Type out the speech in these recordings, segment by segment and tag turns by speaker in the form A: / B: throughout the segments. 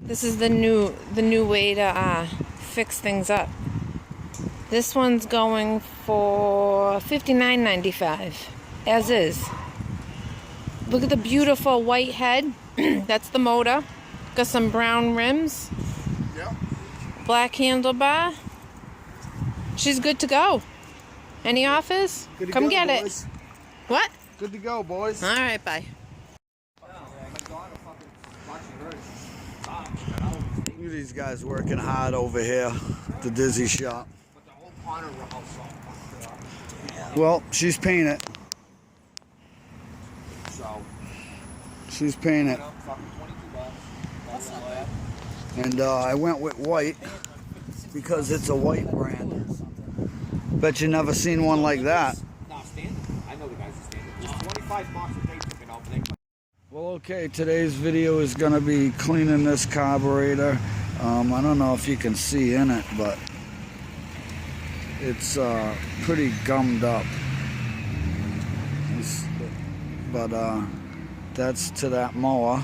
A: This is the new way to fix things up. This one's going for $59.95, as is. Look at the beautiful white head. That's the motor. Got some brown rims.
B: Yep.
A: Black handlebar. She's good to go. Any offers? Come get it. What?
B: Good to go, boys.
A: All right, bye.
B: Look at these guys working hard over here at the Dizzy shop. Well, she's paying it. She's paying it. And I went with white because it's a white brand. Bet you never seen one like that. Well, okay, today's video is going to be cleaning this carburetor. I don't know if you can see in it, but it's pretty gummed up. But that's to that mower,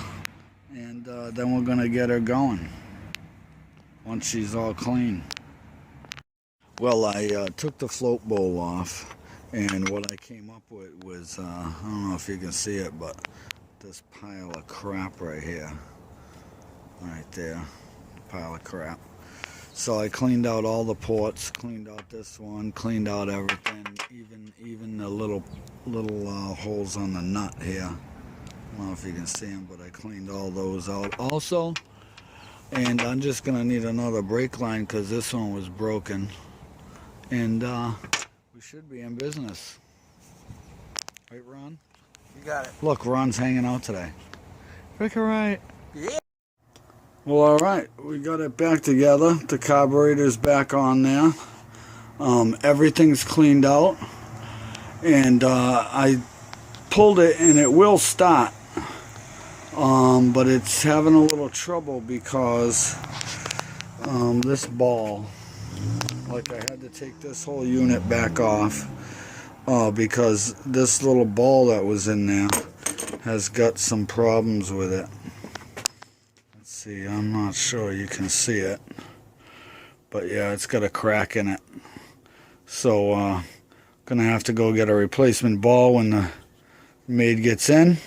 B: and then we're going to get her going once she's all clean. Well, I took the float bowl off, and what I came up with was, I don't know if you can see it, but this pile of crap right here. Right there. Pile of crap. So I cleaned out all the ports, cleaned out this one, cleaned out everything, even the little holes on the nut here. I don't know if you can see them, but I cleaned all those out also. And I'm just going to need another brake line because this one was broken. And we should be in business. Right, Ron?
C: You got it.
B: Look, Ron's hanging out today. Rick, all right?
C: Yeah.
B: Well, all right. We got it back together. The carburetor's back on there. Everything's cleaned out. And I pulled it, and it will start. But it's having a little trouble because this ball, like I had to take this whole unit back off because this little ball that was in there has got some problems with it. Let's see, I'm not sure you can see it, but yeah, it's got a crack in it. So gonna have to go get a replacement ball when the maid gets in.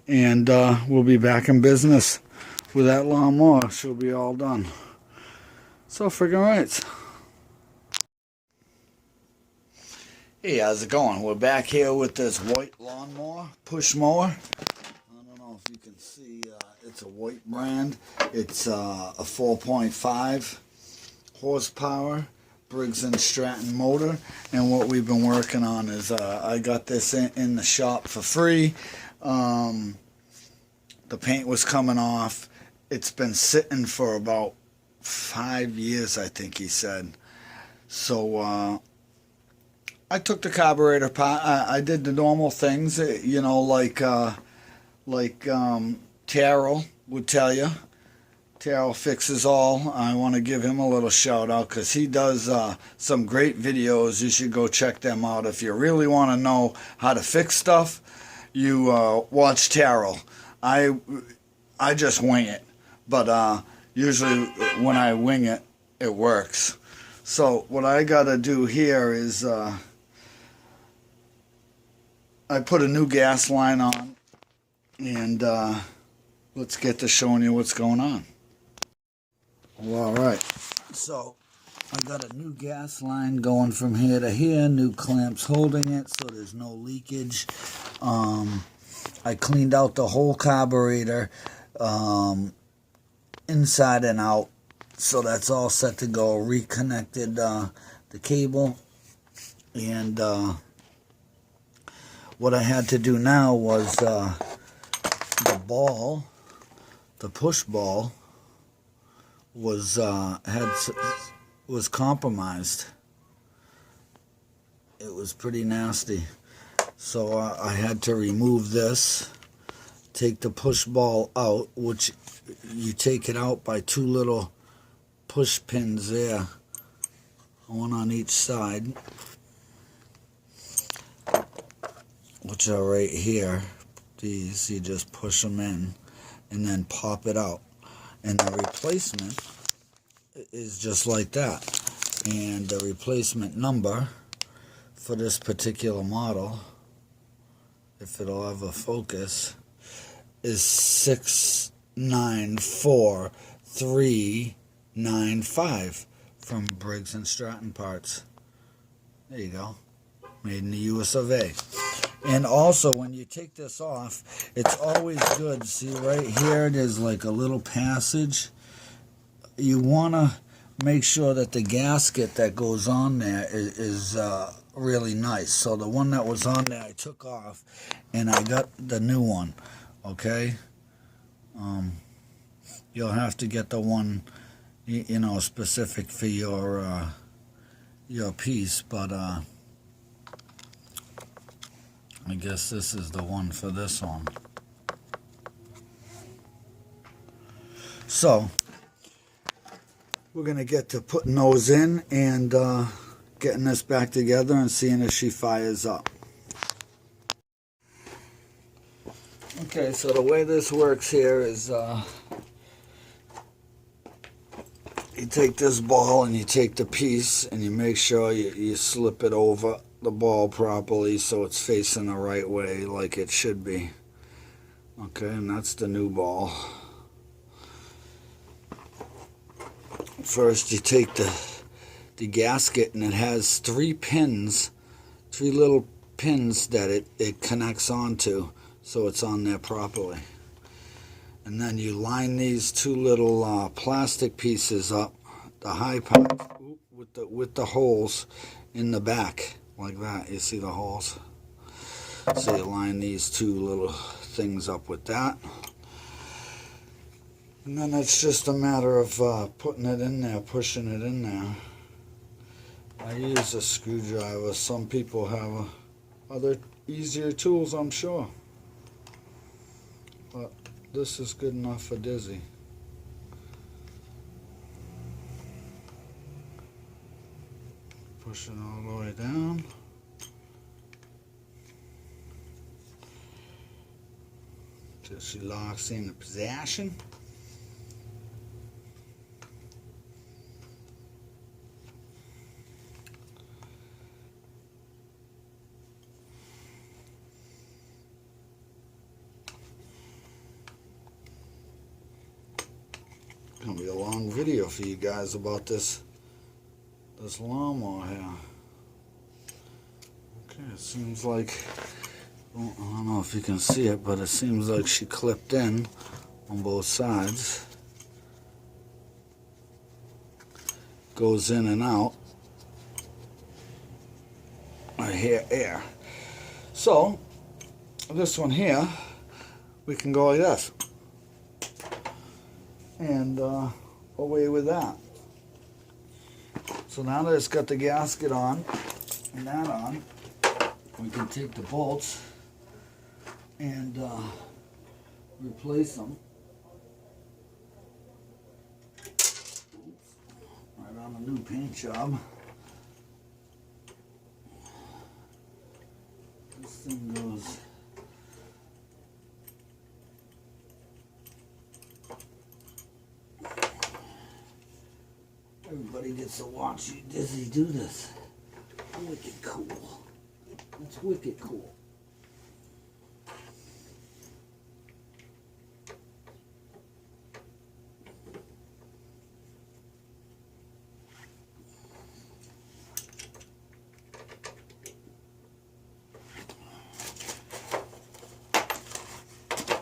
B: And we'll be back in business with that lawnmower. She'll be all done. So friggin' right. Hey, how's it going? We're back here with this white lawnmower, push mower. I don't know if you can see, it's a white brand. It's a 4.5 horsepower Briggs & Stratton motor. And what we've been working on is I got this in the shop for free. The paint was coming off. It's been sitting for about 5 years, I think he said. So I took the carburetor apart. I did the normal things, you know, like Terrell would tell you. Terrell Fixes All. I want to give him a little shout out because he does some great videos. You should go check them out. If you really want to know how to fix stuff, you watch Terrell. I just wing it, but usually when I wing it, it works. So what I gotta do here is I put a new gas line on, and let's get to showing you what's going on. Well, all right, so I got a new gas line going from here to here, new clamps holding it so there's no leakage. I cleaned out the whole carburetor, inside and out, so that's all set to go. Reconnected the cable, and what I had to do now was the ball, the push ball, was compromised. It was pretty nasty. So I had to remove this, take the push ball out, which you take it out by two little push pins there, one on each side, which are right here. These, you just push them in and then pop it out. And the replacement is just like that. And the replacement number for this particular model, if it'll ever focus, is 694395 from Briggs and Stratton Parts. There you go. Made in the US of A. And also, when you take this off, it's always good. See right here, there's like a little passage. You want to make sure that the gasket that goes on there is really nice. So the one that was on there I took off, and I got the new one. Okay? You'll have to get the one, you know, specific for your piece, but I guess this is the one for this one. So we're going to get to putting those in and getting this back together and seeing if she fires up. Okay, so the way this works here is you take this ball and you take the piece and you make sure you slip it over the ball properly so it's facing the right way like it should be. Okay, and that's the new ball. First you take the gasket, and it has three little pins that it connects onto, so it's on there properly. And then you line these two little plastic pieces up, the high part, with the holes in the back, like that. You see the holes? So you line these two little things up with that. And then it's just a matter of putting it in there, pushing it in there. I use a screwdriver. Some people have other easier tools, I'm sure. But this is good enough for Dizzy. Push it all the way down. Till she locks into position. Gonna be a long video for you guys about this lawnmower here. Okay, it seems like, I don't know if you can see it, but it seems like she clipped in on both sides. Goes in and out. I hear air. So this one here, we can go like this. And away with that. So now that it's got the gasket on and that on, we can take the bolts and replace them. Oops. Right on the new paint job. This thing goes. Everybody gets to watch you Dizzy do this. Wicked cool. That's wicked cool.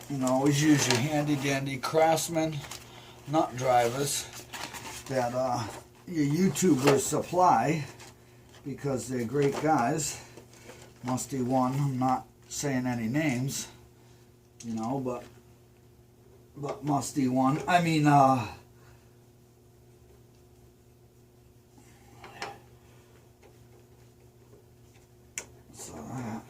B: You know, always use your handy dandy Craftsman nut drivers that your YouTubers supply, because they're great guys. Musty One, I'm not saying any names, you know, but Musty One, I mean, so that.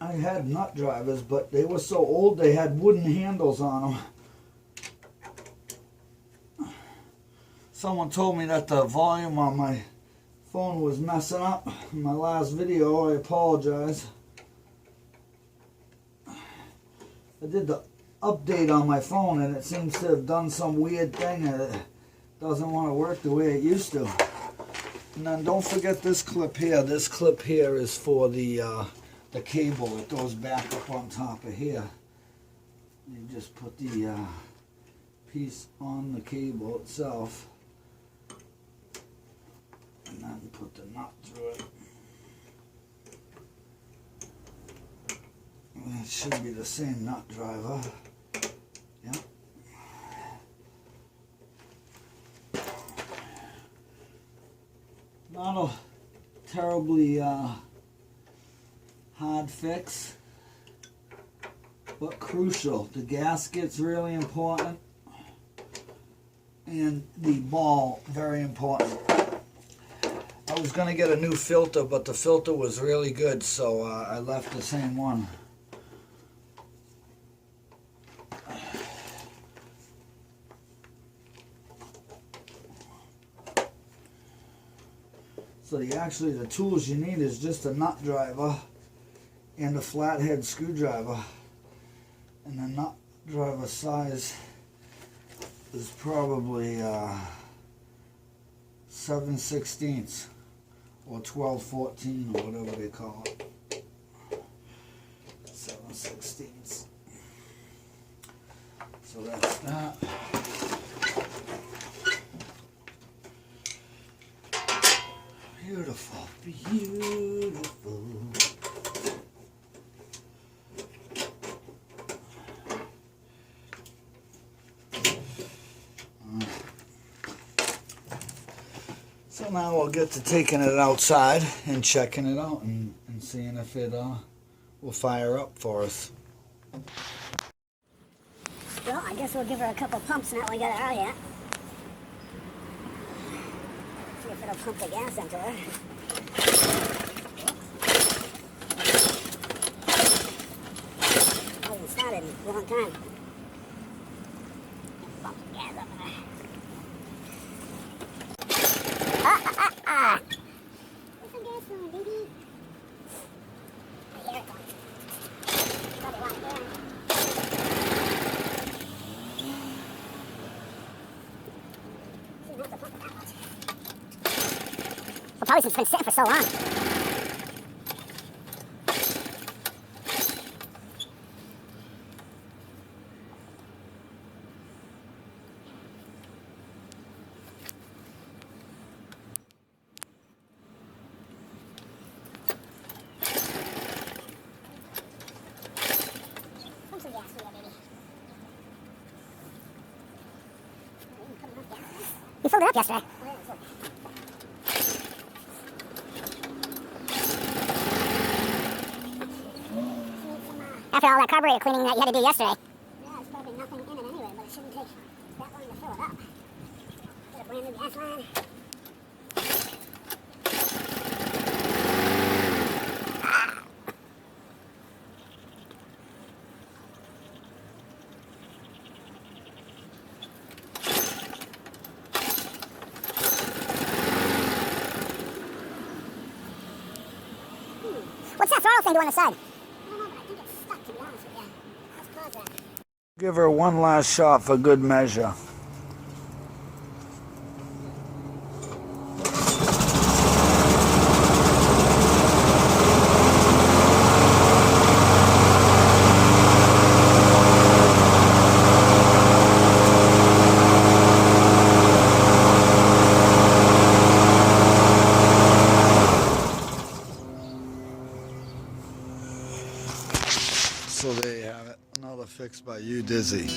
B: I had nut drivers, but they were so old they had wooden handles on them. Someone told me that the volume on my phone was messing up in my last video. I apologize. I did the update on my phone and it seems to have done some weird thing and it doesn't want to work the way it used to. And then don't forget this clip here. This clip here is for the cable. It goes back up on top of here. You just put the piece on the cable itself and then put the nut through it. And it should be the same nut driver. Yep. Not a terribly hard fix, but crucial. The gasket's really important, and the ball, very important. I was going to get a new filter, but the filter was really good, so I left the same one. So the tools you need is just a nut driver and a flathead screwdriver. And the nut driver size is probably 7/16 or 12/14 or whatever they call it. 7/16. So that's that. Beautiful, beautiful. So now we'll get to taking it outside and checking it out and seeing if it will fire up for us.
C: Well, I guess we'll give her a couple pumps now we got her out yet. See if it'll pump the gas into her. Hasn't started in a long time. Pump the gas up in her. Put some gas on, baby. Here it comes. Probably right there. Shouldn't have to pump it that much. Well, probably since it's been sitting for so long. Pump some gas through there, baby. You filled it up yesterday. After all that carburetor cleaning that you had to do yesterday. Yeah, there's probably nothing in it anyway, but it shouldn't take that long to fill it up. Get a brand new gas line. What's that throttle thing doing on the side? I don't know, but I think it's stuck, to be honest with you. Let's close that.
B: Give her one last shot for good measure. So there you have it. Another fix by you, Dizzy.